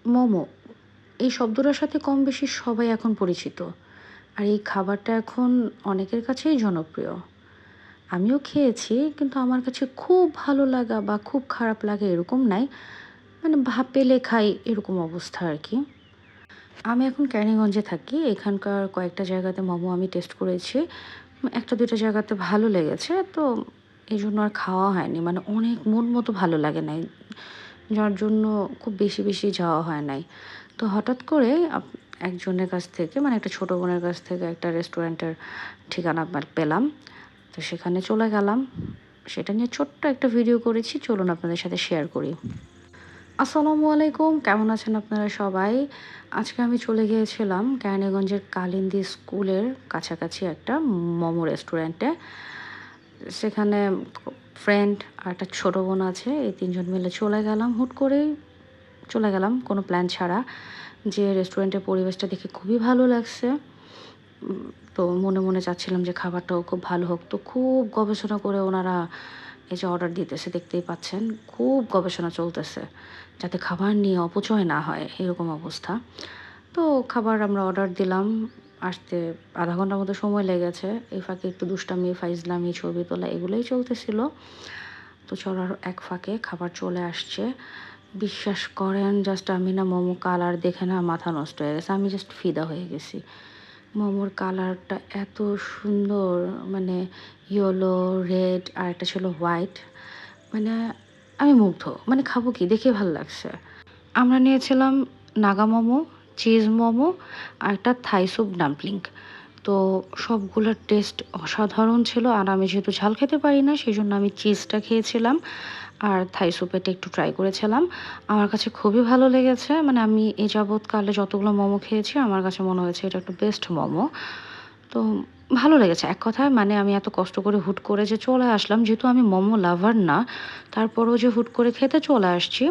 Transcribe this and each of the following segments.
মোমো এই শব্দটার সাথে কম বেশি সবাই এখন পরিচিত। আর এই খাবারটা এখন অনেকের কাছেই জনপ্রিয়। আমিও খেয়েছি, কিন্তু আমার কাছে খুব ভালো লাগা বা খুব খারাপ লাগে এরকম নাই। মানে পেলে খাই এরকম অবস্থা আরকি। আমি এখন ক্যানিগঞ্জে থাকি। এখানকার কয়েকটা জায়গাতে মোমো আমি টেস্ট করেছি। ১টা ২টা জায়গাতে ভালো লেগেছে। তো এজন্য আর খাওয়া হয়নি। মানে অনেক মন মতো ভালো লাগে নাই। যার জন্য খুব বেশি যাওয়া হয় নাই। তো হঠাৎ করে একজনের কাছ থেকে মানে একটা ছোট বোনের কাছ থেকে একটা রেস্টুরেন্টের ঠিকানা পেলাম। তো সেখানে চলে গেলাম। সেটা নিয়ে ছোট্ট একটা ভিডিও করেছি। চলুন আপনাদের সাথে শেয়ার করি। আসসালামু আলাইকুম। কেমন আছেন আপনারা সবাই? আজকে আমি চলে গিয়েছিলাম কেরানীগঞ্জের কালিন্দী স্কুলের কাছাকাছি একটা মোমো রেস্টুরেন্টে। সেখানে ফ্রেন্ড আর একটা ছোট বোন আছে। এই ৩ জন মিলে চলে গেলাম। হুট করেই চলে গেলাম কোনো প্ল্যান ছাড়া। যেয়ে রেস্টুরেন্টের পরিবেশটা দেখে খুবই ভালো লাগছে। উম তো মনে চাচ্ছিলাম যে খাবারটাও খুব ভালো হোক। তো খুব গবেষণা করে ওনারা এই যে অর্ডার দিতেছে দেখতেই পাচ্ছেন। খুব গবেষণা চলতেছে। যাতে খাবার নিয়ে অপচয় না হয় এরকম অবস্থা। তো খাবার আমরা অর্ডার দিলাম। আসতে ০.৫ ঘন্টার মতো সময় লেগেছে। এই ফাঁকে একটু দুষ্টামি, ফাইজলামি, ছবি তোলা এগুলোই চলতেছিল। তো চলার এক ফাঁকে খাবার চলে আসছে। বিশ্বাস করেন জাস্ট আমি না মোমো কালার দেখে না মাথা নষ্ট হয়ে গেছে। আমি জাস্ট ফিদা হয়ে গেছি। মোমোর কালারটা এত সুন্দর, মানে ইয়েলো, রেড আর একটা ছিল হোয়াইট। মানে আমি মুগ্ধ। মানে খাবো কি? দেখে ভাল লাগছে। আমরা নিয়েছিলাম নাগা মোমো, চিজ মোমো আর একটা থাই স্যুপ ডাম্পলিং। তো সবগুলোর টেস্ট অসাধারণ ছিল। আর আমি যেহেতু ঝাল খেতে পারি না, সেজন্য আমি চিজটা খেয়েছিলাম। আর থাই স্যুপেরটা একটু ট্রাই করেছিলাম। আমার কাছে খুবই ভালো লেগেছে। মানে আমি এ যাবৎকালে যতগুলো মোমো খেয়েছি, আমার কাছে মনে হয়েছে এটা একটু বেস্ট মোমো। তো ভালো লেগেছে। এক কথায় মানে আমি এত কষ্ট করে হুট করে যে চলে আসলাম, যেহেতু আমি মোমো লাভার না, তারপরেও যে হুট করে খেতে চলে আসছি,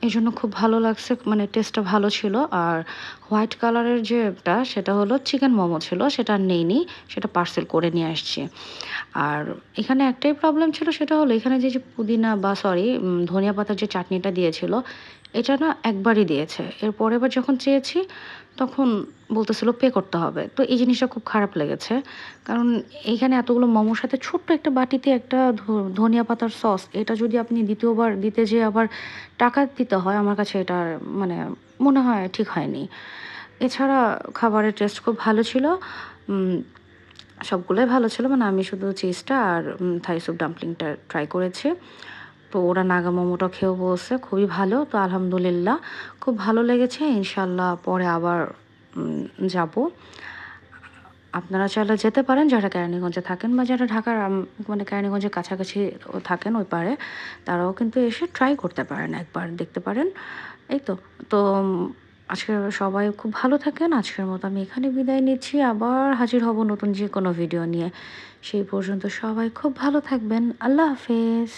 এজন্য খুব ভালো লাগছে। মানে টেস্টটা ভালো ছিল। আর হোয়াইট কালারের যেটা, সেটা হলো চিকেন মোমো ছিল। সেটা আর নেইনি। সেটা পার্সেল করে নিয়ে আসছি। আর এখানে একটাই প্রবলেম ছিল, সেটা হলো এখানে যে পুদিনা বা সরি ধনিয়া পাতার যে চাটনিটা দিয়েছিল, এটা না একবারই দিয়েছে। এর পরের বার যখন চেয়েছি, তখন বলতেছিল পে করতে হবে। তো এই জিনিসটা খুব খারাপ লেগেছে। কারণ এইখানে এতগুলো মোমোর সাথে ছোট্ট একটা বাটিতে একটা ধনিয়া পাতার সস, এটা যদি আপনি ২য় বার দিতে যেয়ে আবার টাকা দিতে হয়, আমার কাছে এটা মানে মনে হয় ঠিক হয়নি। এছাড়া খাবারের টেস্ট খুব ভালো ছিল। উম সবগুলোই ভালো ছিল। মানে আমি শুধু চিজটা আর থাই স্যুপ ডাম্পলিংটা ট্রাই করেছি। তো ওরা নাগা মোমোটা খেয়েও বলছে খুবই ভালো। তো আলহামদুলিল্লাহ খুব ভালো লেগেছে। ইনশাআল্লাহ পরে আবার যাবো। আপনারা চাইলে যেতে পারেন যারা কেরানীগঞ্জে থাকেন বা যারা ঢাকার মানে কেরানীগঞ্জের কাছাকাছি থাকেন ওই পারে, তারাও কিন্তু এসে ট্রাই করতে পারেন, একবার দেখতে পারেন। এই তো। তো আজকে সবাই খুব ভালো থাকেন। আজকের মতো আমি এখানে বিদায় নিচ্ছি। আবার হাজির হব নতুন যে কোনো ভিডিও নিয়ে। সেই পর্যন্ত সবাই খুব ভালো থাকবেন। আল্লাহ হাফেজ।